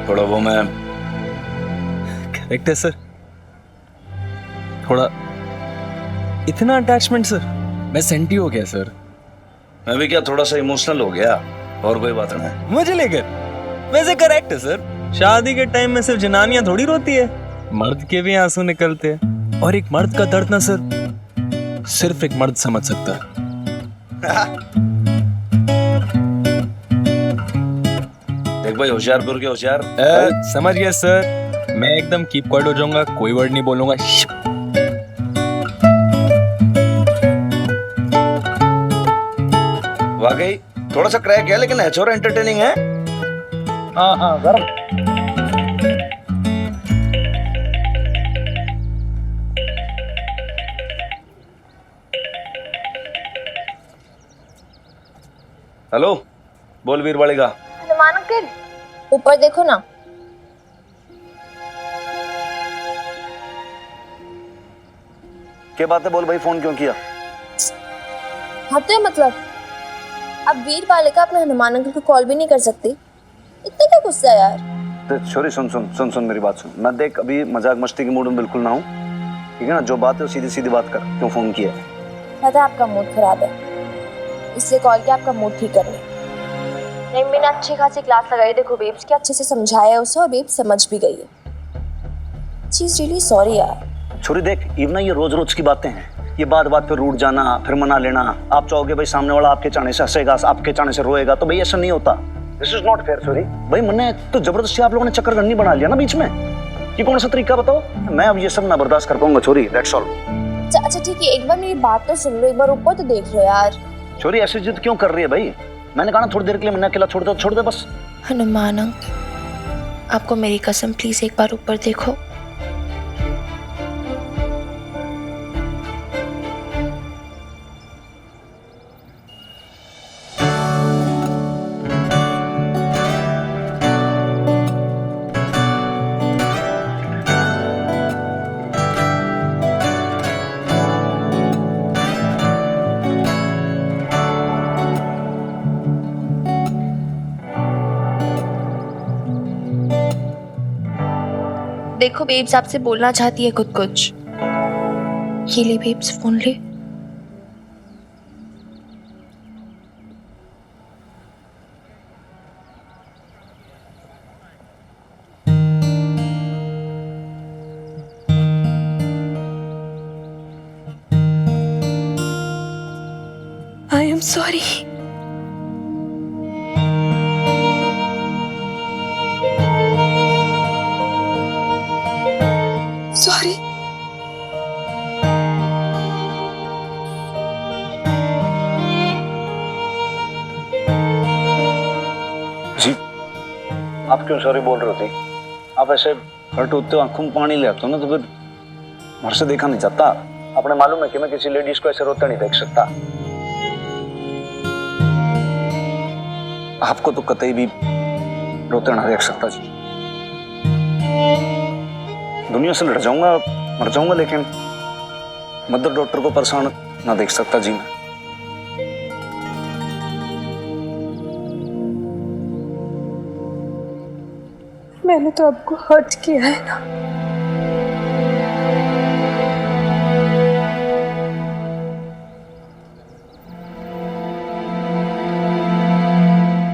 थोड़ा वो मैं करेक्ट है सर, थोड़ा इतना अटैचमेंट सर, मैं सेंटी हो गया सर। मैं भी क्या थोड़ा सा इमोशनल हो गया, और कोई बात नहीं। मुझे लेकर वैसे करेक्ट है सर, शादी के टाइम में सिर्फ जनानियां थोड़ी रोती है, मर्द के भी आंसू निकलते हैं। और एक मर्द का दर्द ना सर सिर्फ एक मर्द समझ सकता है। देख भाई, होशियारपुर के होशियार। समझ गया सर, मैं एकदम कीप क्वाइट हो जाऊंगा, कोई वर्ड नहीं बोलूंगा। वाकई थोड़ा सा क्रैक है, लेकिन एचोर एंटरटेनिंग है। हाँ हाँ गरम। हेलो, बोल वीर वाले का। हनुमान अंकल, ऊपर देखो ना। क्या बात है, बोल भाई, फोन क्यों किया? हाँ तो मतलब अब वीर बालिका अपने हनुमान अंकल को कॉल भी नहीं कर सकती, इतना क्या गुस्सा है यार। तो छोरी सुन सुन सुन सुन मेरी बात सुन। मैं देख अभी मजाक मस्ती के मूड में बिल्कुल ना हूँ, ठीक है ना? जो बात है सीधी सीधी बात कर, क्यों फोन किया? पता है आपका मूड खराब है, इसलिए कॉल किया आपका मूड ठीक करने। नहीं, मैंने अच्छी खासी क्लास लगाई, देखो बेब्स की, अच्छे से समझाया उसे और बेब्स समझ भी गई है। शी इज रियली सॉरी यार। छोरी देख, इवना ये रोज रोज की बातें हैं, ये बात बात पे रूठ जाना, फिर मना लेना। आप चाहोगे भाई सामने वाला आपके चाहने से हंसेगा, आपके चाहने से रोएगा, तो भाई ऐसा नहीं होता। दिस इज नॉट फेयर छोरी। भाई मैंने तो जबरदस्ती आप लोगों ने चक्करगन्नी बना लिया ना बीच में, ये कौन सा तरीका बताओ? मैं अब ये सब ना बर्दाश्त कर पाऊंगा छोरी, दैट्स ऑल। अच्छा ठीक है, एक बार मेरी बात तो सुन लो, एक बार ऊपर तो देख लो यार। छोरी ऐसी जिद क्यों कर रही है भाई? मैंने कहा ना थोड़ी देर के लिए मैंने अकेला छोड़ दे बस। हनुमान अंकल, आपको मेरी कसम, प्लीज एक बार ऊपर देखो। देखो बेब्स आपसे बोलना चाहती है कुछ। ये ले बेब्स, फोन ले। I am sorry. सॉरी। जी, आप क्यों सॉरी बोल रहे होती? आप ऐसे हर्ट होते हो, आंखों में पानी ले आते हो ना, तो फिर घर से देखा नहीं जाता। अपने मालूम है कि मैं किसी लेडीज को ऐसे रोते नहीं देख सकता। आपको तो कतई भी रोते ना देख सकता जी। दुनिया से लड़ जाऊंगा, मर जाऊंगा, लेकिन मदर डॉक्टर को परेशान ना देख सकता जी मैं। मैंने तो आपको हर्ट किया है ना।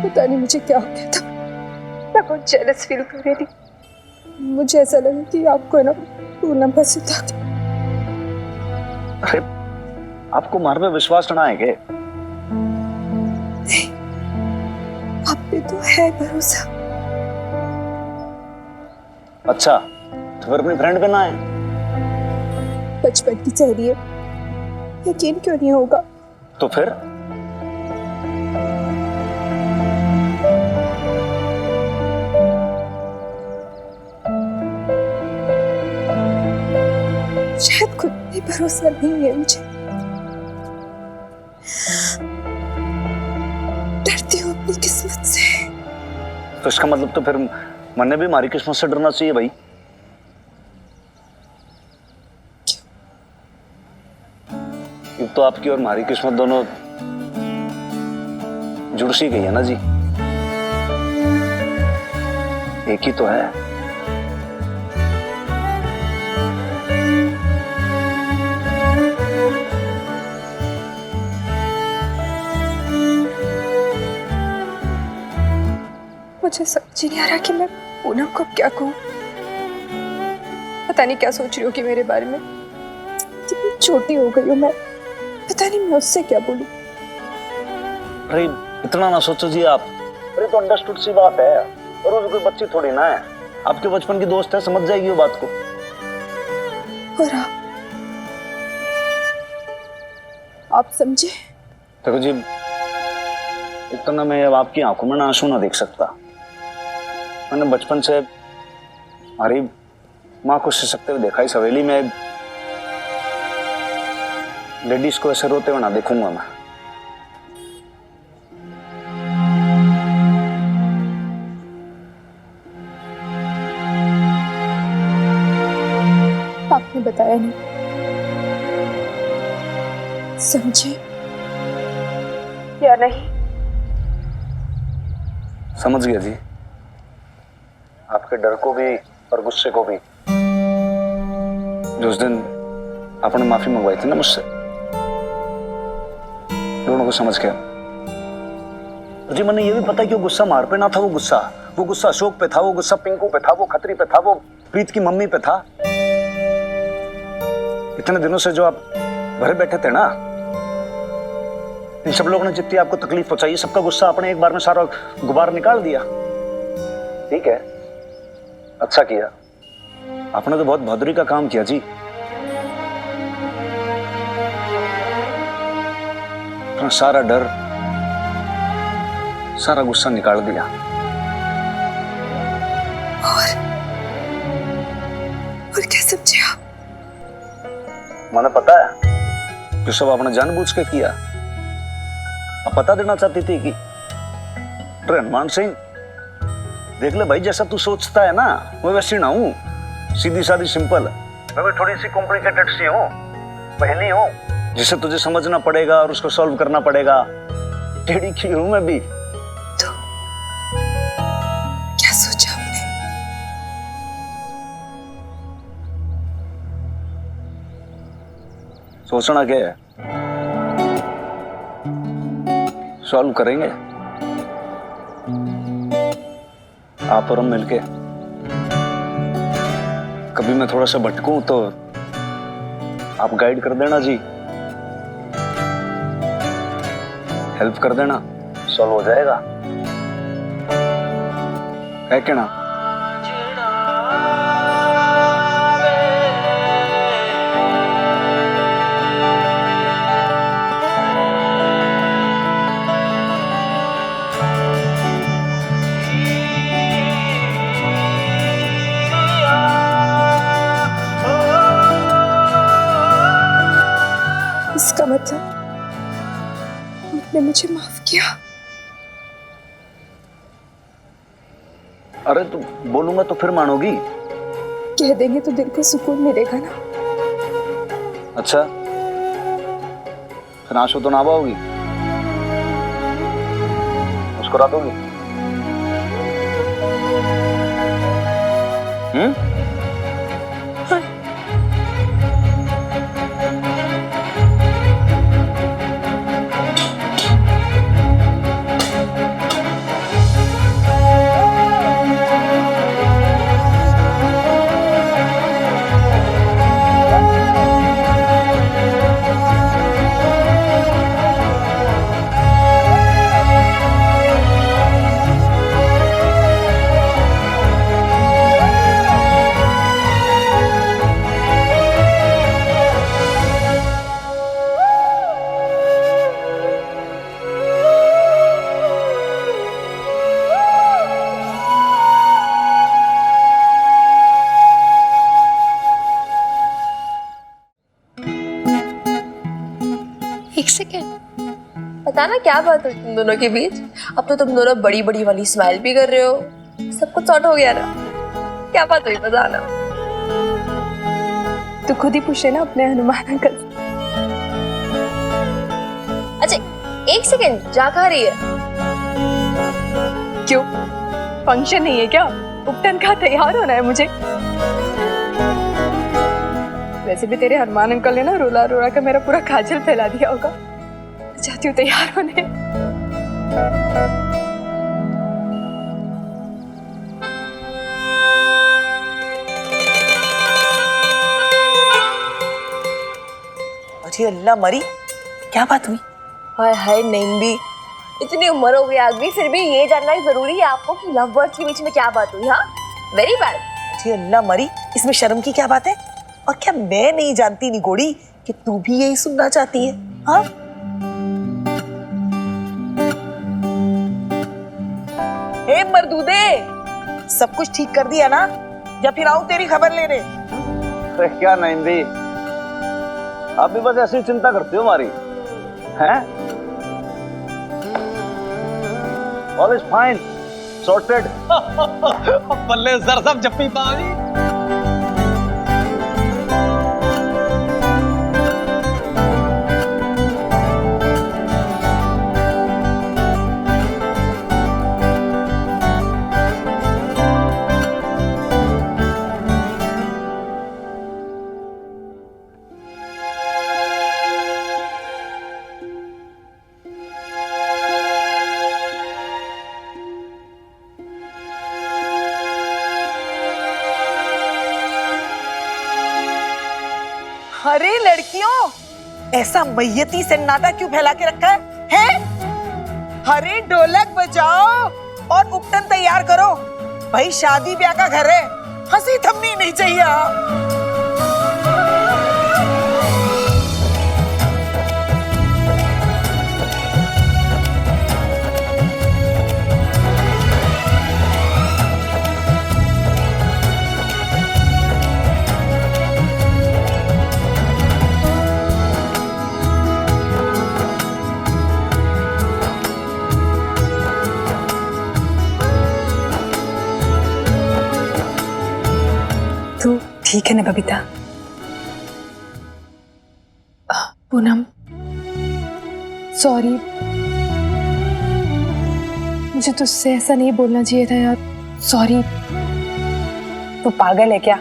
पता नहीं मुझे क्या हो गया था, मैं बहुत जेलस फील कर रही थी। मुझे ऐसा लगा कि आपको ना पूर्ण बस था। अरे आपको मार पे विश्वास ना है क्या? नहीं, आप पे तो है भरोसा। अच्छा, तो फिर अपनी फ्रेंड पे ना है? बचपन की सहेली है, यकीन क्यों नहीं होगा? तो फिर शायद खुद भी भरोसा नहीं है मुझे। डरती हूँ अपनी किस्मत से। तो इसका मतलब तो फिर मैंने भी हमारी किस्मत से डरना चाहिए भाई। क्यों? तो आपकी और हमारी किस्मत दोनों जुड़ सी गई है ना जी। एक ही तो है। मुझे समझ ही नहीं आ रहा कि मैं पूनम को क्या कहूँ। पता नहीं क्या सोच रही हो कि मेरे बारे में। कितनी छोटी हो गई हूँ मैं, पता नहीं मैं उससे क्या बोलूँ। अरे इतना ना सोचो जी आप। अरे तो अंडरस्टूड सी बात है, और वो भी कोई बच्ची थोड़ी ना है, आपके बचपन की दोस्त है, समझ जाएगी वो बात को। और आप समझे? देखो जी, इतना मैं अब आपकी आंखों में ना आंसू ना देख सकता। मैंने बचपन से हमारी माँ को सिसकते हुए देखा, इस हवेली में लेडीज को ऐसे रोते हुए ना देखूंगा मैं। आपने बताया नहीं, समझे या नहीं? समझ गया जी, आपके डर को भी और गुस्से को भी। जो उस दिन आपने माफी मंगवाई थी ना मुझसे, दोनों को समझ गया जी। मैंने ये भी पता कि वो गुस्सा मार पे ना था, वो गुस्सा अशोक पे था, वो गुस्सा पिंकू पे था, वो खत्री पे था, वो प्रीत की मम्मी पे था। इतने दिनों से जो आप घर बैठे थे ना, इन सब लोगों ने जितनी आपको तकलीफ पहुंचाई, सबका गुस्सा आपने एक बार में सारा गुबार निकाल दिया। ठीक है, अच्छा किया आपने, तो बहुत बहादुरी का काम किया जी। अपना सारा डर, सारा गुस्सा निकाल दिया। और क्या समझे आप? मैंने पता है जो सब आपने जानबूझ के किया। आप बता देना चाहती थी कि हनुमान सिंह देख ले भाई, जैसा तू सोचता है ना मैं वैसी ना हूं, सीधी सादी सिंपल। मैं भी थोड़ी सी कॉम्प्लिकेटेड सी हूं, पहली हूं, जिसे तुझे समझना पड़ेगा और उसको सॉल्व करना पड़ेगा। टेढ़ी की हूं मैं भी। तो क्या सोचा आपने? सोचना क्या है, सॉल्व करेंगे आप और हम मिलके। कभी मैं थोड़ा सा भटकूं तो आप गाइड कर देना जी, हेल्प कर देना, सॉल्व हो जाएगा। है क्या ना? इसका मतलब आपने मुझे माफ किया? अरे तो बोलूंगा तो फिर मानोगी? कह देंगे तो दिल को सुकून मिलेगा ना। अच्छा, फिर आंसू तो ना बहाओगी, मुस्कुरा दोगी? एक सेकेंड, पता ना क्या बात है तुम दोनों के बीच। अब तो तुम दोनों बड़ी बड़ी वाली स्माइल भी कर रहे हो, सब कुछ सॉर्ट हो गया ना? क्या बात हुई बताना। तो खुद ही पूछे ना अपने हनुमान अंकल। अच्छा एक सेकेंड, जा कहाँ रही है? क्यों, फंक्शन नहीं है क्या? उपटन का तैयार होना है मुझे। वैसे भी तेरे हनुमान अंकल ने ना रोला रोला कर मेरा पूरा काजल फैला दिया होगा। चाहती हूँ तैयार होने। अरे अल्लाह मरी, क्या बात हुई? हाय हाय निम्बी, इतनी उम्र हो गई आदमी फिर भी ये जानना ही जरूरी है आपको कि लव बर्ड्स के बीच में क्या बात हुई। हाँ, वेरी बैड। अरे अल्लाह मरी, इसमें शर्म की क्या बात है? और क्या मैं नहीं जानती निगोड़ी कि तू भी यही सुनना चाहती है? हाँ, हे मर्दूदे, सब कुछ ठीक कर दिया ना, या फिर आऊं तेरी खबर लेने? अरे क्या नईम, आप भी बस ऐसी चिंता करते हो हमारी, हैं? All is fine, sorted. बल्ले सर सब जप्पी पावी। अरे लड़कियों, ऐसा मैयती सन्नाटा क्यों फैला के रखा है? हैं? अरे ढोलक बजाओ और उपटन तैयार करो। भाई शादी ब्याह का घर है, हंसी थमनी नहीं चाहिए। तू ठीक है ना बबीता? पूनम, सॉरी, मुझे तुझसे ऐसा नहीं बोलना चाहिए था यार, सॉरी। तू पागल है क्या?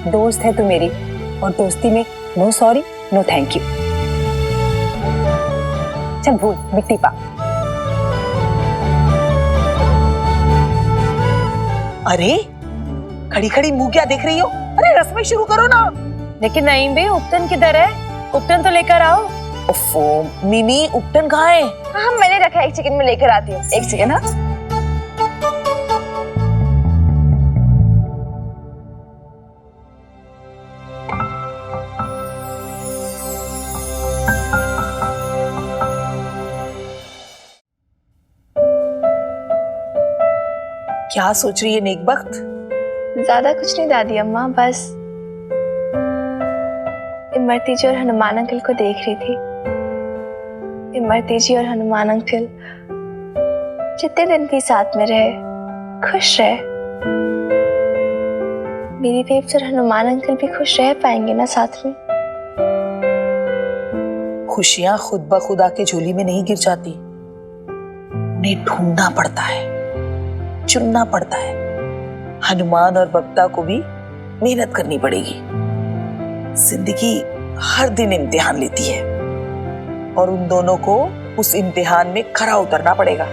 दोस्त है तू मेरी, और दोस्ती में no sorry no thank you. चल भूल, मिट्टी पा। अरे खड़ी खड़ी मुंह क्या देख रही हो? अरे रस्में शुरू करो ना। लेकिन नहीं बे, उपटन किधर है? उपटन तो लेकर आओ। ओफो मिनी, उपटन कहाँ है? हाँ मैंने रखा है, एक सेकंड में लेकर आती हूँ। एक सेकंड। हाँ क्या सोच रही है नेकबख्त? ज्यादा कुछ नहीं दादी अम्मा, बस इमरती जी और हनुमान अंकल को देख रही थी। इमरती जी और हनुमान अंकल जितने दिन भी साथ में रहे, खुश रहे। मेरी बेब्स और हनुमान अंकल भी खुश रह पाएंगे ना साथ में? खुशियां खुद ब खुद आके झोली में नहीं गिर जाती, उन्हें ढूंढना पड़ता है, चुनना पड़ता है। हनुमान और बबीता को भी मेहनत करनी पड़ेगी। जिंदगी हर दिन इम्तिहान लेती है और उन दोनों को उस इम्तिहान में खरा उतरना पड़ेगा।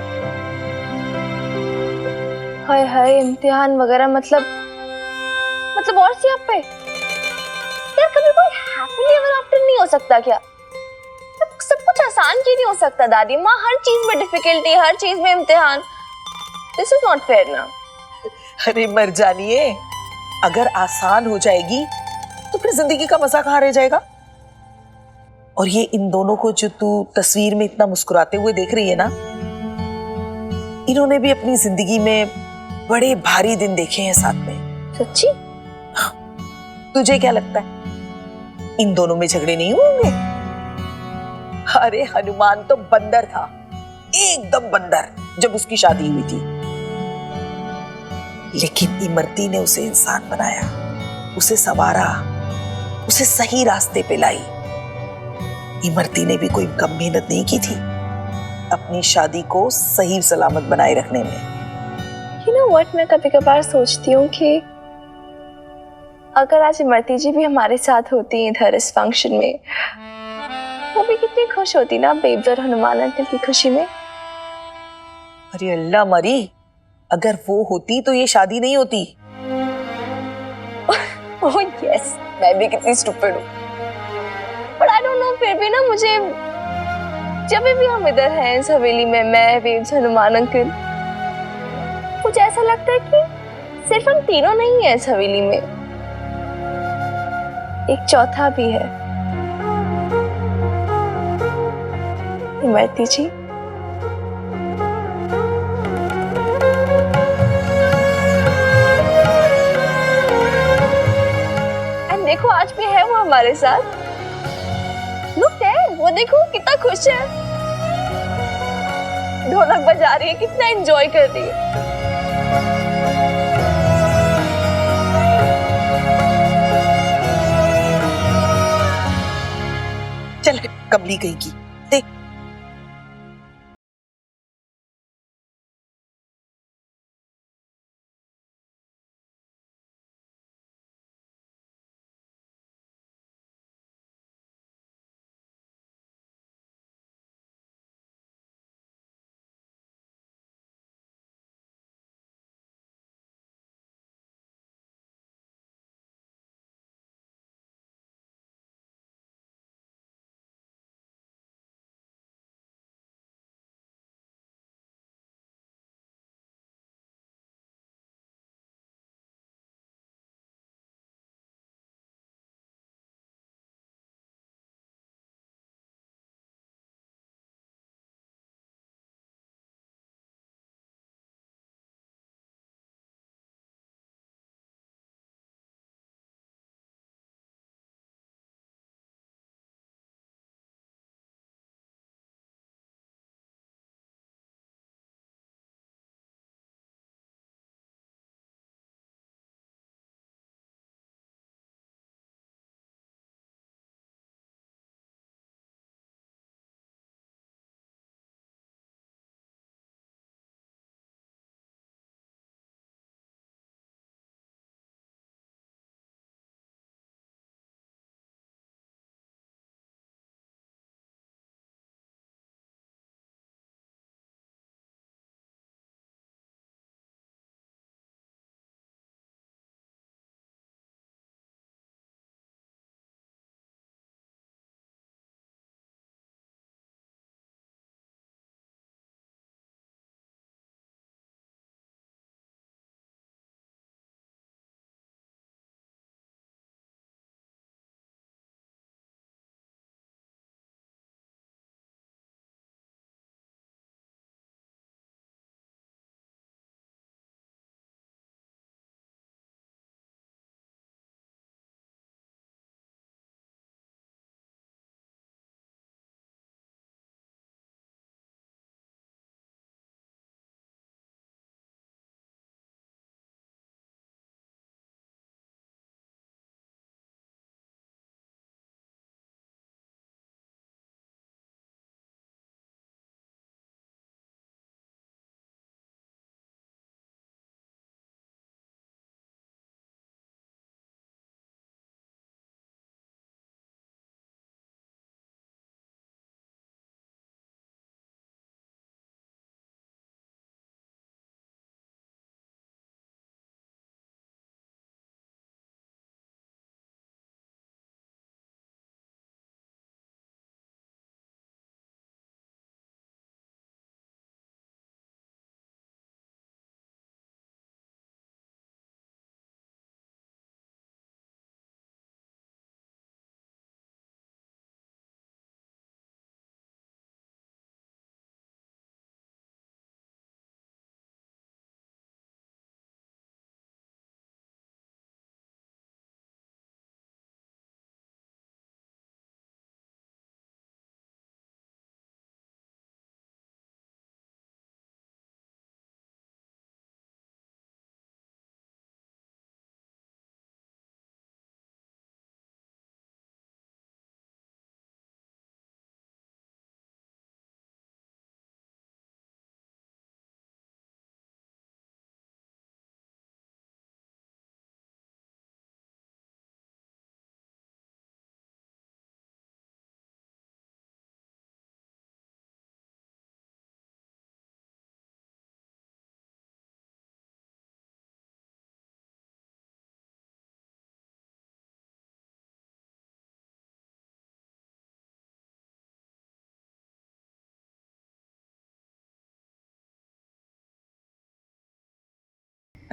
हाय हाय, इम्तिहान वगैरह मतलब और सी आप पे यार, कभी कोई हैप्पीली एवर आफ्टर नहीं हो सकता क्या? सब कुछ आसान क्यों नहीं हो सकता दादी माँ? हर चीज में डिफिकल्टी, हर चीज में इम्तिहान। दिस इज नॉट फेयर ना। अरे मर जानिए, अगर आसान हो जाएगी तो फिर जिंदगी का मजा कहाँ रह जाएगा? और ये इन दोनों को जो तू तस्वीर में इतना मुस्कुराते हुए देख रही है ना, इन्होंने भी अपनी जिंदगी में बड़े भारी दिन देखे हैं साथ में। सच्ची? तुझे क्या लगता है इन दोनों में झगड़े नहीं होंगे? अरे हनुमान तो बंदर था, एकदम बंदर, जब उसकी शादी हुई थी। लेकिन इमरती ने उसे इंसान बनाया, उसे संवारा, उसे सही रास्ते पे लाई। इमरती ने भी कोई कम मेहनत नहीं की थी अपनी शादी को सही सलामत बनाए रखने में। You know what, मैं कभी कभार सोचती हूँ कि अगर आज इमरती जी भी हमारे साथ होती इधर इस फंक्शन में, वो भी कितनी खुश होती ना बेब्स और हनुमान अंकल की खुशी में। अरे अल्लाह मरी, अगर वो होती तो ये शादी नहीं होती। ओह यस, मैं भी कितनी स्टूपिड हूँ। बट आई डोंट नो, फिर भी ना मुझे जब भी हम इधर हैं इस हवेली में, मैं बेब्स हनुमान अंकल, मुझे ऐसा लगता है कि सिर्फ हम तीनों नहीं हैं इस हवेली में, एक चौथा भी है, इमरती जी। एंड देखो आज भी है वो हमारे साथ। लुक देयर, वो देखो कितना खुश है, ढोलक बजा रही है, कितना एंजॉय कर रही है। चल कमली गई की देख,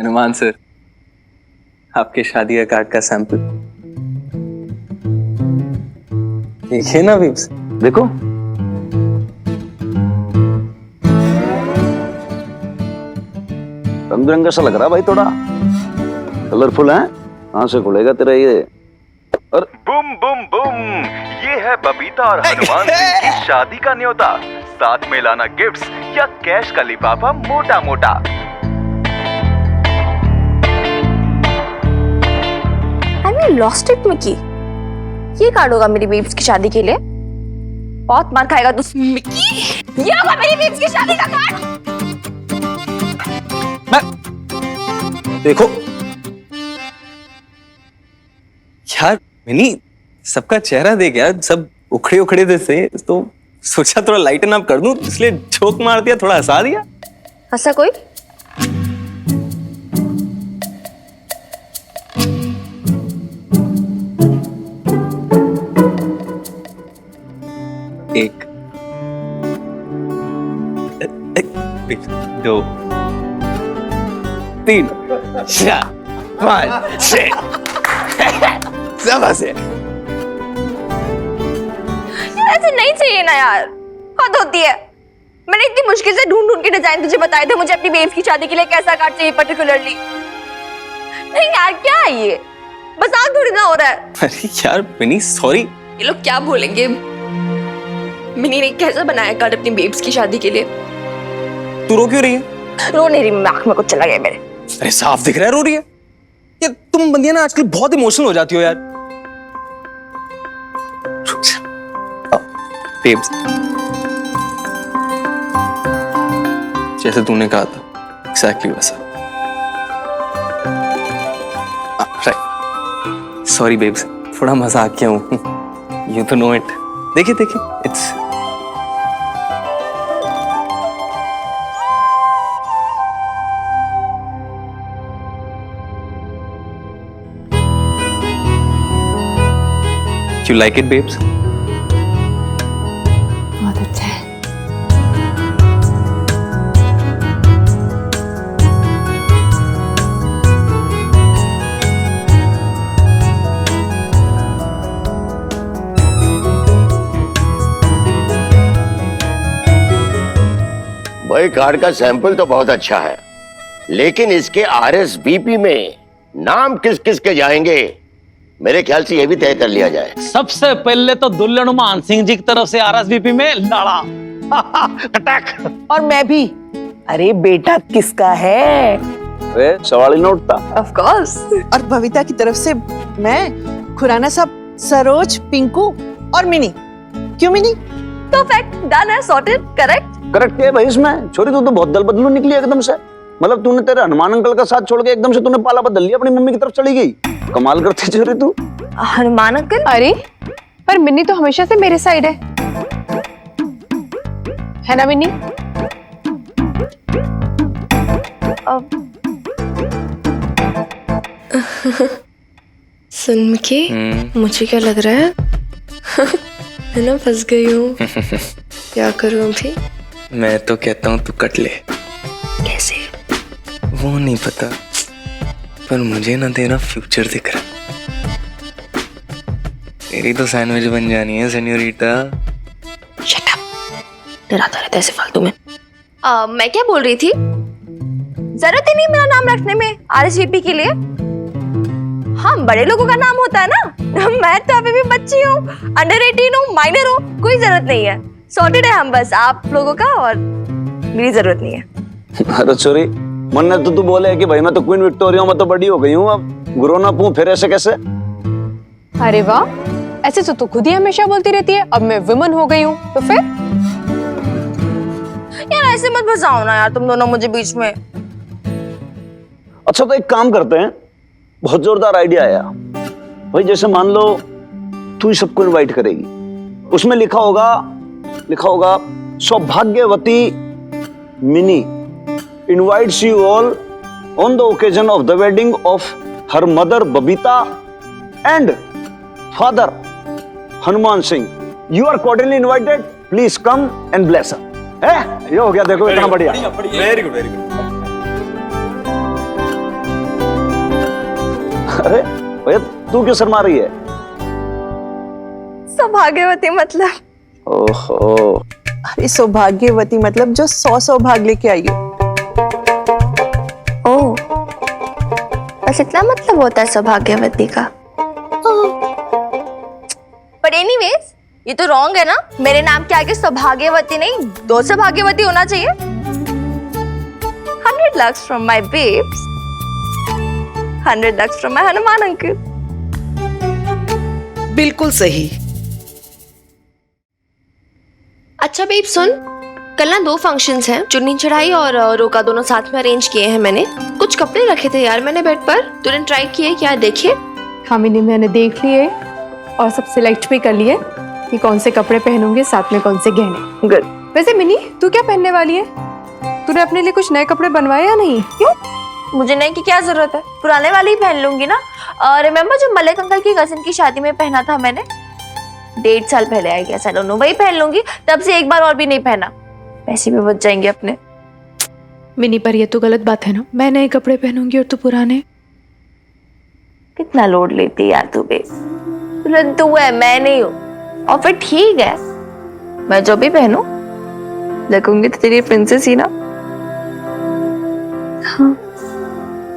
हनुमान सर, आपके शादी का कार्ड का सैंपल देखिए ना बीब्स। देखो रंग बिरंगा सा लग रहा भाई, थोड़ा कलरफुल है। कहां से खुलेगा तेरा ये? और बुम बुम बुम, ये है बबीता और हनुमान सिंह की शादी का न्योता। साथ में लाना गिफ्ट्स या कैश का लिफाफा मोटा मोटा। I lost it Mickey. ये कार्ड होगा मेरी बेब्स की शादी के लिए। बहुत मार खाएगा तू मिकी। ये होगा मेरी बेब्स की शादी का कार्ड। देखो यार मिनी, सबका चेहरा देख यार, सब उखड़े उखड़े थे, तो सोचा थोड़ा लाइटन अप कर दूं, इसलिए जोक मार दिया, थोड़ा हंसा दिया। हंसा कोई? एक, दो, तीन, चार, पाँच, छह। सब हंसे। ऐसे नहीं चाहिए ना यार, हद होती है। मैंने इतनी मुश्किल से ढूंढ ढूंढ के डिजाइन तुझे बताए थे, मुझे अपनी बेब्स की शादी के लिए कैसा कार्ड चाहिए पर्टिकुलरली। नहीं यार, क्या है ये? मजाक थोड़ी ना हो रहा है। अरे यार मिनी सॉरी। ये लोग क्या बोलेंगे? मिनी ने कैसा बनाया कार्ड अपनी बेब्स की शादी के लिए? तू रो क्यों रही है? रो नहीं रही, आंख में कुछ चला गया मेरे। अरे साफ दिख रहा है रो रही है। यार तुम बंदियां ना आजकल बहुत इमोशनल हो जाती हो यार। बेब्स, जैसे तूने कहा था एग्जैक्टली वैसा। राइट, सॉरी बेब्स, थोड़ा मजाक किया हूँ। यू तो नो इट। देखिए देखिए, it's You like it, babes? बहुत अच्छा है। भाई कार्ड का सैंपल तो बहुत अच्छा है, लेकिन इसके RSVP में नाम किस किस के जाएंगे, मेरे ख्याल से यह भी तय कर लिया जाए। सबसे पहले तो दुल्हन मान सिंह जी की तरफ से RSVP में लड़ा अटैक। और मैं भी। अरे बेटा किसका है? अरे सवाल ही न उठता। Of course. और बबीता की तरफ से मैं, खुराना साहब, सरोज, पिंकू और मिनी। क्यों मिनी? परफेक्ट, डन है, सॉर्टेड, करेक्ट। करेक्ट है भाई इसमें। छोरी तू तो बहुत दल बदलू निकली एकदम से। मतलब तूने तेरे हनुमान अंकल का साथ छोड़ के एकदम से तूने पाला बदल लिया, अपनी मम्मी की तरफ चली गई। कमाल करती छोरी तू। हनुमान अंकल? अरे पर मिन्नी तो हमेशा से मेरे साइड है ना मिन्नी? सुन मिकी, मुझे क्या लग रहा है? मैं ना फंस गई हूँ। क्या करूँ अभी? मैं तो कहता हूँ तू कट ले। कैसे? वो नहीं पता, पर मुझे ना तेरा फ्यूचर दिख रहा। तेरी तो सैंडविच बन जानी है सेन्योरिटा। शट अप, डराता रहता है ऐसे फालतू में। मैं क्या बोल रही थी? जरूरत ही नहीं मेरा नाम रखने में RSVP के लिए। हम बड़े लोगों का नाम होता है ना। मैं तो अभी भी बच्ची हूँ, अंडर 18 हूँ, माइनर हूँ, कोई जरूरत नहीं है। सॉर्टेड है हम, बस आप लोगों का, और मेरी जरूरत नहीं है। अरे छोरी, मन्ने तो तू बोले कि भाई मैं तो क्वीन विक्टोरिया, मैं तो बड़ी हो गई हूँ, अब ग्रोन अप हूँ, फिर ऐसे कैसे? अरे वाह, ऐसे तो तू खुद ही हमेशा बोलती रहती है अब मैं वुमन हो गई हूँ, तो फिर? यार ऐसे मत फंसाओ ना यार तुम दोनों मुझे बीच में। अच्छा तो एक काम करते हैं, बहुत जोरदार आइडिया आया भाई। जैसे मान लो तू ही सबको इनवाइट करेगी, उसमें लिखा होगा Saubhagyavati Mini invites you all on the occasion of the wedding of her mother Babita and father Hanuman Singh. You are cordially invited, please come and bless her. ये हो गया, देखो इतना बढ़िया। Very good very good. अरे भैया तू क्यों शर्मा रही है? सौभाग्यवती मतलब। ओहो, अरे सौभाग्यवती मतलब जो 100 सौभाग्य लेके आई हो। ओह, बस इतना मतलब होता है सौभाग्यवती का। पर एनीवेज ये तो रॉन्ग है ना, मेरे नाम के आगे सौभाग्यवती नहीं 2 सौभाग्यवती होना चाहिए। 100 lakhs from my babes, 100 lakhs from my Hanuman uncle. बिल्कुल सही। अच्छा बेब सुन, कल ना 2 फंक्शंस हैं, चुन्नी चढ़ाई और रोका दोनों साथ में अरेंज किए हैं मैंने। कुछ कपड़े रखे थे यार मैंने बेड पर, तूने ट्राई किए क्या? देखे? हाँ मिनी, मैंने देख लिए और सब सिलेक्ट भी कर लिए कि कौन से कपड़े पहनूंगे, साथ में कौन से गहने। गुड। वैसे मिनी तू क्या पहनने वाली है? तूने अपने लिए कुछ नए कपड़े बनवाए या नहीं? क्यों? मुझे नए की क्या जरूरत है, पुराने वाले ही पहन लूंगी ना। रिमेम्बर जो मलिक अंकल की कजिन की शादी में पहना था मैंने 1.5 साल पहले, I guess, I don't know, वही पहन लूंगी। तब से एक बार और भी नहीं पहना, पैसे भी बच जाएंगे अपने। मिनी पर ये तो गलत बात है ना, मैं नए कपड़े पहनूंगी और तू पुराने। कितना लोड लेती यार तू बे, तू है मैं नहीं हूँ। और फिर ठीक है, मैं जो भी पहनूं लगूंगी तो तेरी प्रिंसेस ही ना। हाँ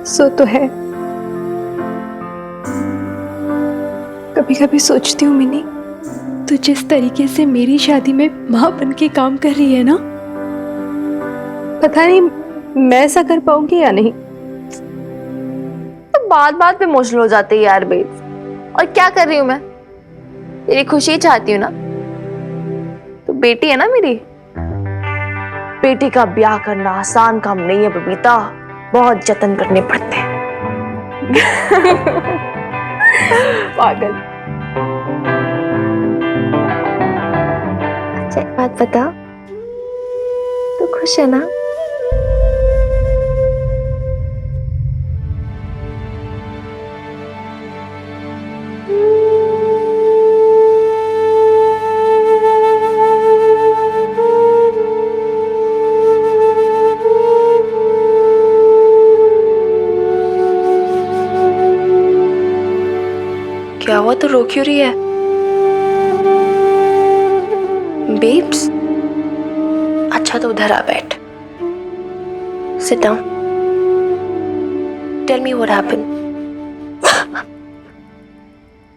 सो तो है। कभी कभी सोचती हूँ मिनी, तू जिस तरीके से मेरी शादी में माँ बन के काम कर रही है ना, पता नहीं मैं ऐसा कर पाऊंगी या नहीं। तो बात बात पे इमोशनल हो जाते हैं यार बेब। और क्या कर रही हूँ मैं, तेरी खुशी चाहती हूँ ना। तो बेटी है ना मेरी, बेटी का ब्याह करना आसान काम नहीं है बबीता, बहुत जतन करने पड़ते हैं। पागल। अच्छा एक बात बता, तू खुश है ना? क्या हुआ, तो रो क्यों रही है? बेब्स, अच्छा तो उधर आ बैठ, sit down, tell me what happened.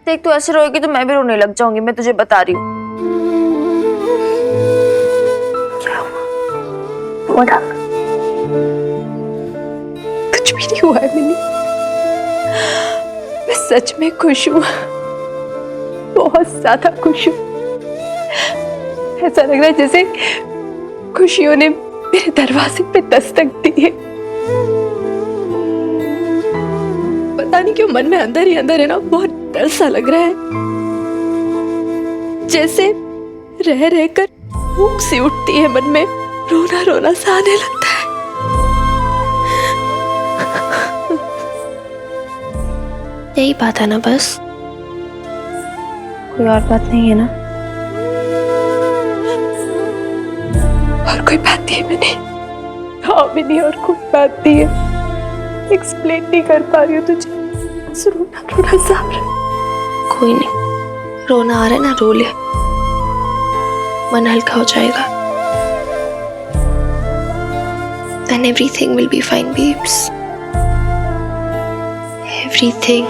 देख तू ऐसे रोएगी तो मैं भी रोने लग जाऊंगी, मैं तुझे बता रही हूँ। क्या हुआ? What happened? कुछ भी नहीं हुआ है मिनी, मैं सच में खुश हूँ, बहुत ज्यादा खुश हूँ। ऐसा लग रहा है जैसे खुशियों ने मेरे दरवाजे पे दस्तक दी है। पता नहीं क्यों मन में अंदर ही अंदर है ना, बहुत डर सा लग रहा है, जैसे रह रह कर भूख सी उठती है मन में, रोना रोना सा आने लगता है। यही बात है ना, बस कोई और बात नहीं है ना? और कोई बात नहीं है मैंने, हाँ मैंने और कोई बात नहीं है, एक्सप्लेन नहीं कर पा रही हूँ तुझे, बस रोना रोना सा आ रहा है। कोई नहीं, रोना आ रहा है ना, रो ले, मन हल्का हो जाएगा। Then everything will be fine, babes. Everything.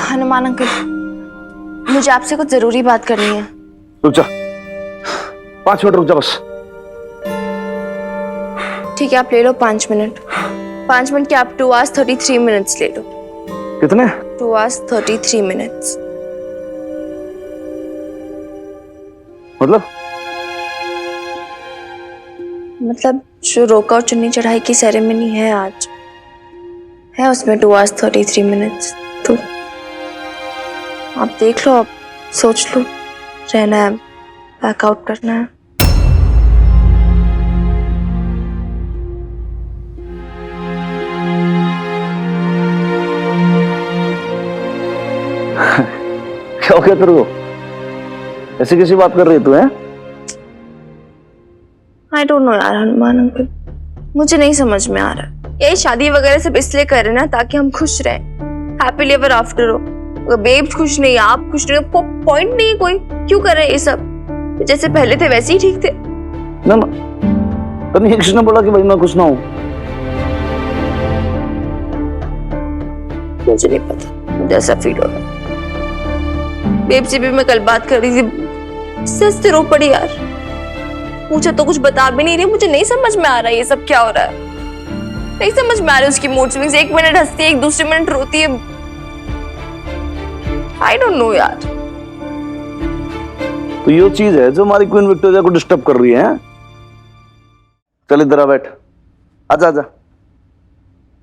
Hanuman uncle, मुझे आपसे कुछ जरूरी बात करनी है। रुक जा, 5 मिनट रुक जा बस। ठीक है, आप ले लो 5 मिनट। 5 मिनट के आप 2 hours 33 minutes ले लो। कितने? 2 hours 33 minutes। मतलब जो रोका और चुन्नी चढ़ाई की सेरेमनी है आज, है उसमें 2 hours 33 minutes। तो आप देख लो, आप सोच लो। रहना है, बैकआउट करना है। क्या हो गया तेरे को? ऐसी कैसी बात कर रही है तू? है आई डोंट नो यार हनुमान अंकल, मुझे नहीं समझ में आ रहा। यही शादी वगैरह सब इसलिए कर रहे हैं ना ताकि हम खुश रहें, हैप्पीली एवर आफ्टर हो। अगर बेब्स खुश नहीं, आप खुश नहीं हो, पॉइंट नहीं है कोई। क्यों कर रहे हैं ये सब? जैसे पहले थे वैसे ही ठीक थे। ना ना, तो नहीं किसने बोला कि भाई मैं खुश ना हूं? मुझे नहीं पता, मुझे ऐसा फील हो रहा। बेब्स से भी मैं कल बात कर रही थी, सच रो पड़ी यार। पूछा तो कुछ बता भी नहीं रही। मुझे नहीं समझ में आ रहा है ये सब क्या हो रहा है। नहीं समझ में आ रही है उसकी मूड स्विंग्स। एक मिनट हंसती है, एक दूसरे मिनट रोती है। आई डोंट नो यार। तो ये चीज है जो हमारी क्वीन विक्टोरिया को डिस्टर्ब कर रही है। चल इधर आ, बैठ, आजा आजा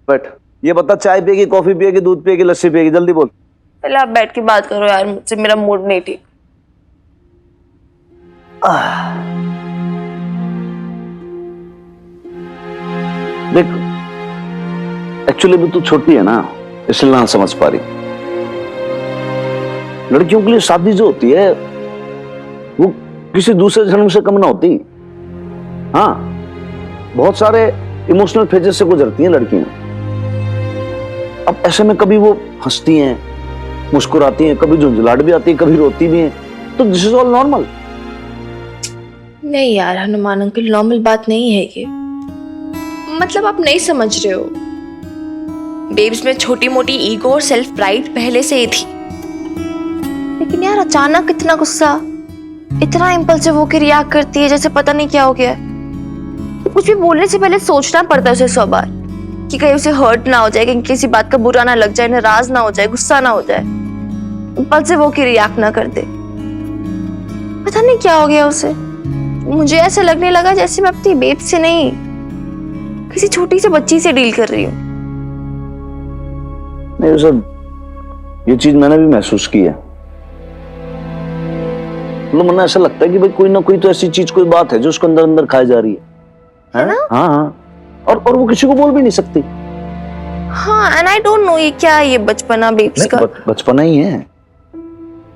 बैठ। ये बता, चाय पिएगी, कॉफी पिएगी, दूध पिएगी, लस्सी पिएगी? जल्दी बोल। पहले आप बैठ के बात करो यार मुझसे, मेरा मूड नहीं ठीक। देख, एक्चुअली भी तू छोटी है ना, इसलिए ना समझ पा रही। लड़कियों के लिए शादी जो होती है वो किसी दूसरे जन्म से कम ना होती। हाँ, बहुत सारे इमोशनल फेजेस से गुजरती हैं लड़कियां। अब ऐसे में कभी वो हंसती हैं, मुस्कुराती हैं, कभी झुंझलाहट भी आती है, कभी रोती भी हैं, तो दिस इज ऑल नॉर्मल। नहीं यार हनुमान अंकल, नॉर्मल बात नहीं है ये। मतलब आप नहीं समझ रहे हो। बेब्स में छोटी मोटी ईगो और सेल्फ प्राइड पहले से ही थी, लेकिन यार अचानक इतना गुस्सा, इतना इम्पल्सिव होकर रिएक्ट करती है जैसे पता नहीं क्या हो गया है। कुछ भी बोलने से पहले सोचना पड़ता है उसे 100 बार कि कहीं उसे हर्ट ना हो जाए, कहीं किसी बात का बुरा ना लग जाए, नाराज ना हो जाए, गुस्सा ना हो जाए, इम्पल्सिव होकर रिएक्ट ना कर दे। पता नहीं क्या हो गया उसे। मुझे ऐसा लगने लगा जैसे मैं अपनी बेब से नहीं, किसी छोटी सी बच्ची से डील कर रही हूँ। नहीं सर, ये चीज मैंने भी महसूस की है। मतलब मुझे ऐसा लगता है कि भाई कोई ना कोई तो ऐसी चीज, कोई बात है जो उसको अंदर अंदर खाई जा रही है ना? हाँ हाँ, और वो किसी को बोल भी नहीं सकती। हाँ, एंड आई डोंट नो ये क्या है, ये बचपना बेब्स का। बचपना ही है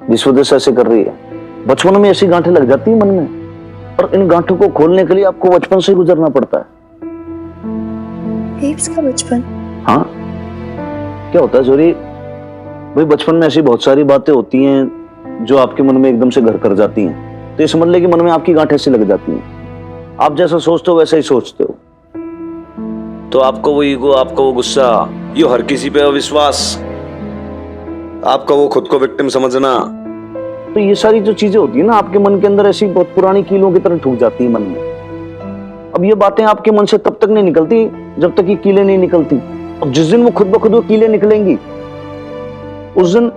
जिस वजह से ऐसे कर रही है। बचपन में ऐसी गांठें लग जाती है मन में, और इन गांठों को खोलने के लिए आपको बचपन से गुजरना पड़ता है। बेब्स का बचपन? हाँ, क्या होता है जोरी भाई, बचपन में ऐसी बहुत सारी बातें होती हैं जो आपके मन में एकदम से घर कर जाती हैं। तो ये समझ ले कि मन में आपकी गांठें से लग जाती हैं। आप जैसा सोचते हो वैसा ही सोचते हो। तो आपको वो ईगो, आपका वो गुस्सा, ये हर किसी पे अविश्वास, आपका वो खुद को विक्टिम समझना, तो ये सारी जो चीजें होती है ना आपके मन के अंदर, ऐसी बहुत पुरानी कीलों की तरह ठूक जाती है मन में। अब ये बातें आपके मन से तब तक नहीं निकलती जब तक ये कीलें नहीं निकलती। अब जिस दिन वो खुद ब खुद वो कीलें निकलेंगी, उस दिन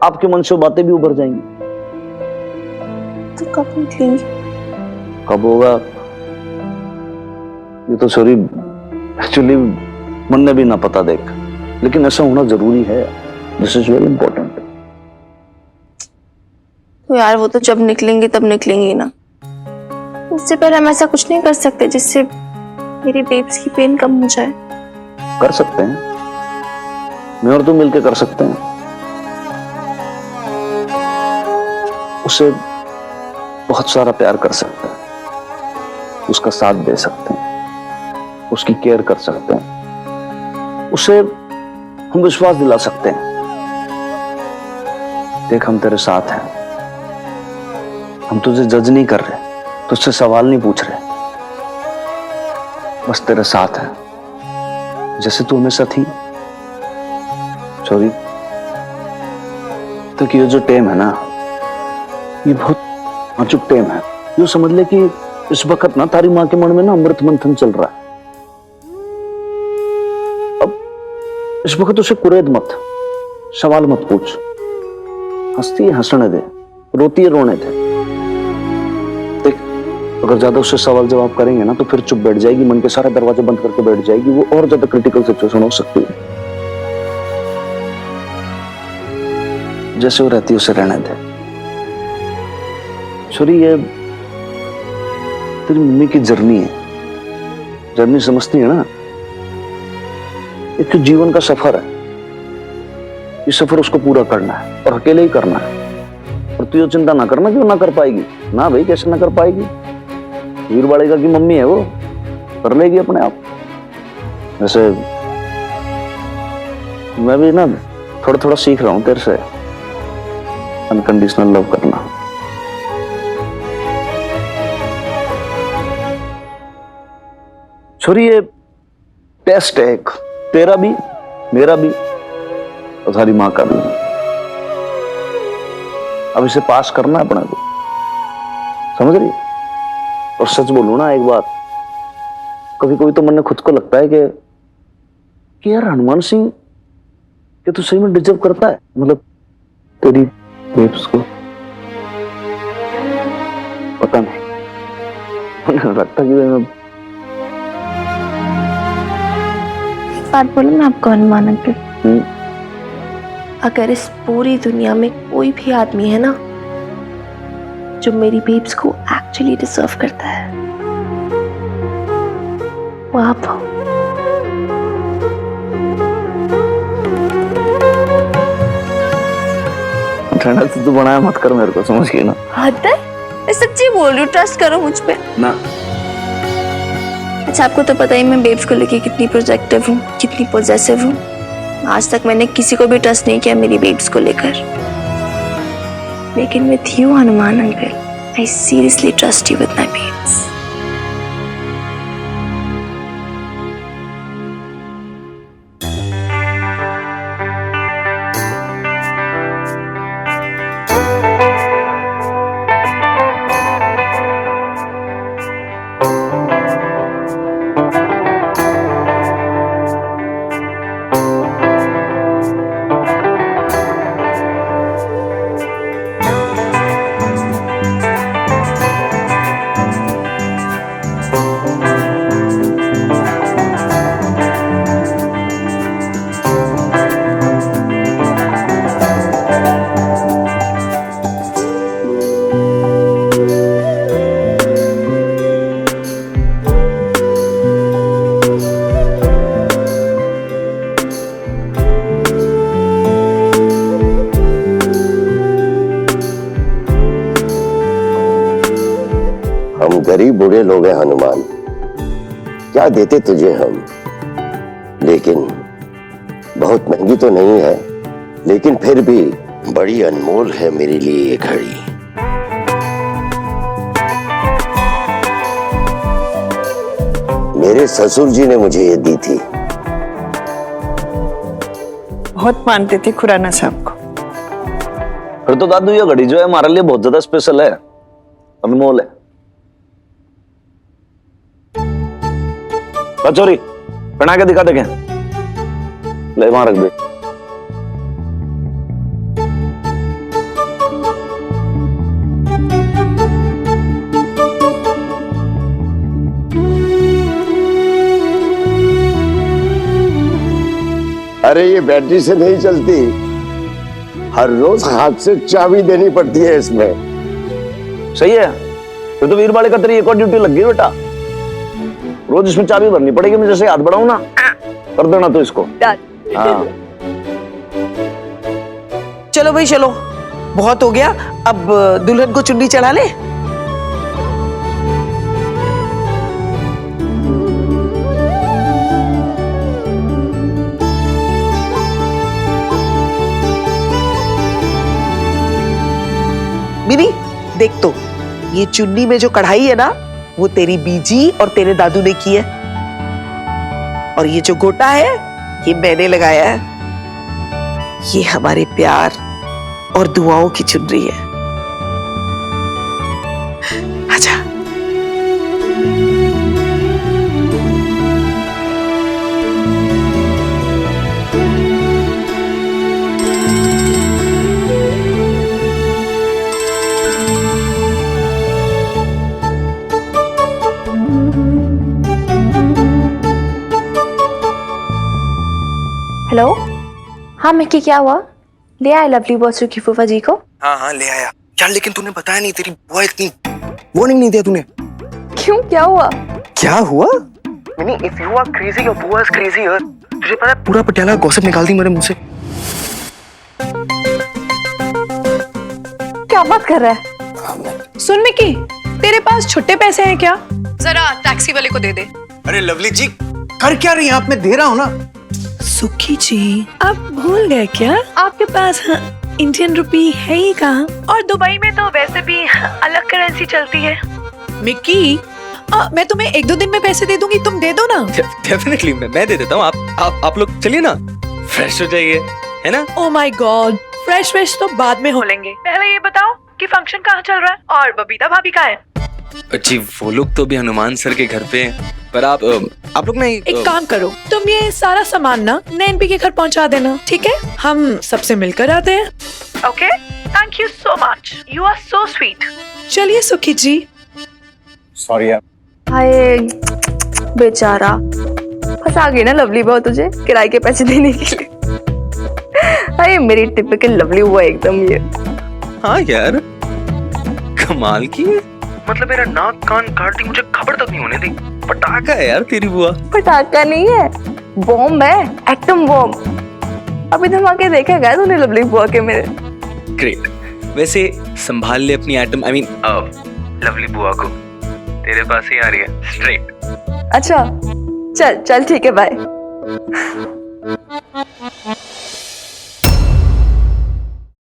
आपके मन से वो बातें भी उभर जाएंगी। तो कब निकलेंगी? कब होगा ये तो सॉरी एक्चुअली मन ने भी ना पता देख, लेकिन ऐसा होना जरूरी है। This is very important. तो यार वो तो जब निकलेंगी तब निकलेंगी ना। उससे पहले हम ऐसा कुछ नहीं कर सकते जिससे मेरी बेब्स की पेन कम हो जाए? कर सकते हैं, मैं और तू मिलके कर सकते हैं। उसे बहुत सारा प्यार कर सकते हैं, उसका साथ दे सकते हैं, उसकी केयर कर सकते हैं, उसे हम विश्वास दिला सकते हैं। देख, हम तेरे साथ हैं, हम तुझे जज नहीं कर रहे, तुझसे सवाल नहीं पूछ रहे, बस तेरे साथ है जैसे तू हमेशा थी। सॉरी, तो ये जो टेम है ना, ये बहुत नाजुक टेम है। जो समझ ले कि इस वक्त ना तारी माँ के मन में ना अमृत मंथन चल रहा है। अब इस वक्त उसे कुरेद मत, सवाल मत पूछ। हंसती है हंसने दे, रोती है रोने दे। देख, अगर ज्यादा उससे सवाल जवाब करेंगे ना तो फिर चुप बैठ जाएगी, मन के सारे दरवाजे बंद करके बैठ जाएगी, वो और ज्यादा क्रिटिकल सिचुएशन हो सकती है। जैसे वो रहती है उसे रहने दे। छोरी ये तेरी मम्मी की जर्नी है, जर्नी समझती है ना? एक तो जीवन का सफर है, ये सफर उसको पूरा करना है और अकेले ही करना है। और तू ये चिंता ना करना कि वो ना कर पाएगी। ना भाई, कैसे ना कर पाएगी? वीर बालिका की मम्मी है, वो कर लेगी अपने आप। वैसे मैं भी ना थोड़ा थोड़ा सीख रहा हूं तेरे से अनकंडीशनल लव करना। छोरी ये टेस्ट है एक, तेरा भी मेरा भी और सारी माँ का भी। अब इसे पास करना है अपने को, समझ रही? और सच बोलूं ना एक बात, कभी कभी तो मन में खुद को लगता है कि यार हनुमान सिंह कि तू सही में डिजर्व करता है, मतलब तेरी बेब्स को। पता नहीं, मुझे लगता कि मैं बात बोलूं मैं आपको हनुमान अंकल, अगर इस पूरी दुनिया में कोई भी आदमी है ना जो मेरी बेब्स को एक्चुअली डिजर्व करता है, वो आप हो। तू बनाया मत कर मेरे को, समझ गई ना? हद है, मैं सच्ची बोल रही हूँ, ट्रस्ट करो मुझ पे ना। अच्छा, आपको तो पता ही मैं बेब्स को लेके कितनी प्रोटेक्टिव हूँ, कितनी पॉजेसिव हूँ। आज तक मैंने किसी को भी ट्रस्ट नहीं किया मेरी बेब्स को लेकर, लेकिन with you Hanuman uncle, I seriously trust you with my babes. गरीब बूढ़े लोग हैं हनुमान, क्या देते तुझे हम, लेकिन बहुत महंगी तो नहीं है, लेकिन फिर भी बड़ी अनमोल है मेरे लिए ये घड़ी। मेरे ससुर जी ने मुझे ये दी थी। बहुत मानते थे खुराना साहब को। फिर तो दादू ये घड़ी जो है हमारे लिए बहुत ज्यादा स्पेशल है, अनमोल है। कचौरी बना के दिखा देंगे, ले वहां रख दे। अरे ये बैटरी से नहीं चलती, हर रोज हाथ से चाबी देनी पड़ती है इसमें। सही है, फिर तो वीर बालिका तेरी एक और ड्यूटी लग गई बेटा, रोज इसमें चाबी भरनी पड़ेगी। मैं जैसे हाथ बढ़ाऊं ना, कर देना तो इसको। हाँ। चलो भाई चलो, बहुत हो गया, अब दुल्हन को चुन्नी चढ़ा ले। मिनी देख तो, ये चुन्नी में जो कढ़ाई है ना, वो तेरी बीजी और तेरे दादू ने की है, और ये जो गोटा है ये मैंने लगाया है। ये हमारे प्यार और दुआओं की चुनरी है। आजा। हेलो, हाँ मिक्की, क्या हुआ? ले आए लवली बॉस की फूफा जी को? हाँ हाँ ले आया, यार लेकिन तूने बताया नहीं, तेरी बुआ इतनी वार्निंग नहीं दिया तूने। क्यों, क्या हुआ? क्या हुआ? Mini, if you are crazy, your बुआ is crazy यार। तुझे पता है पूरा पटियाला गॉसिप निकाल दी मेरे मुंह से। क्या बात कर रहा है? सुन मिकी, तेरे पास छुट्टे पैसे हैं क्या? जरा टैक्सी वाले को दे दे। अरे लवली जी, कर क्या रही हैं आप? मैं दे रहा हूँ ना। सुखी जी, आप भूल गए क्या? आपके पास इंडियन रुपी है ही कहाँ? और दुबई में तो वैसे भी अलग करेंसी चलती है। मिकी, मैं तुम्हें 1-2 दिन में पैसे दे दूंगी, तुम दे दो ना। डेफिनेटली मैं दे देता हूँ। आप लोग चलिए ना, फ्रेश हो जाइए, है ना? ओह माय गॉड, फ्रेश तो बाद में हो लेंगे। पहले ये बताओ कि फंक्शन कहाँ चल रहा है और बबीता भाभी कहाँ है? जी वो लोग तो भी हनुमान सर के घर पे हैं, पर आप लोग ना एक काम करो, तुम ये सारा सामान ना नैनपी के घर पहुंचा देना, ठीक है? हम सबसे मिलकर आते हैं। Okay, thank you so much, you are so sweet. चलिए सुखी जी। सॉरी यार। हाय बेचारा, फंसा गई ना लवली बुआ तुझे किराए के पैसे देने के लिए। हाय मेरी टिपिकल लवली बुआ एकदम ये। हाँ यार, कमाल की है। मतलब मेरा नाक कान काट दी, मुझे खबर तक नहीं होने दी। पटाखा है यार तेरी बुआ। पटाखा नहीं है, बॉम्ब है, एटम बॉम्ब। अभी धमाके देखा गया तूने लवली बुआ के मेरे? ग्रेट। वैसे संभाल ले अपनी एटम, आई मीन लवली बुआ को, तेरे पास ही आ रही है स्ट्रेट। अच्छा चल चल ठीक है, बाय।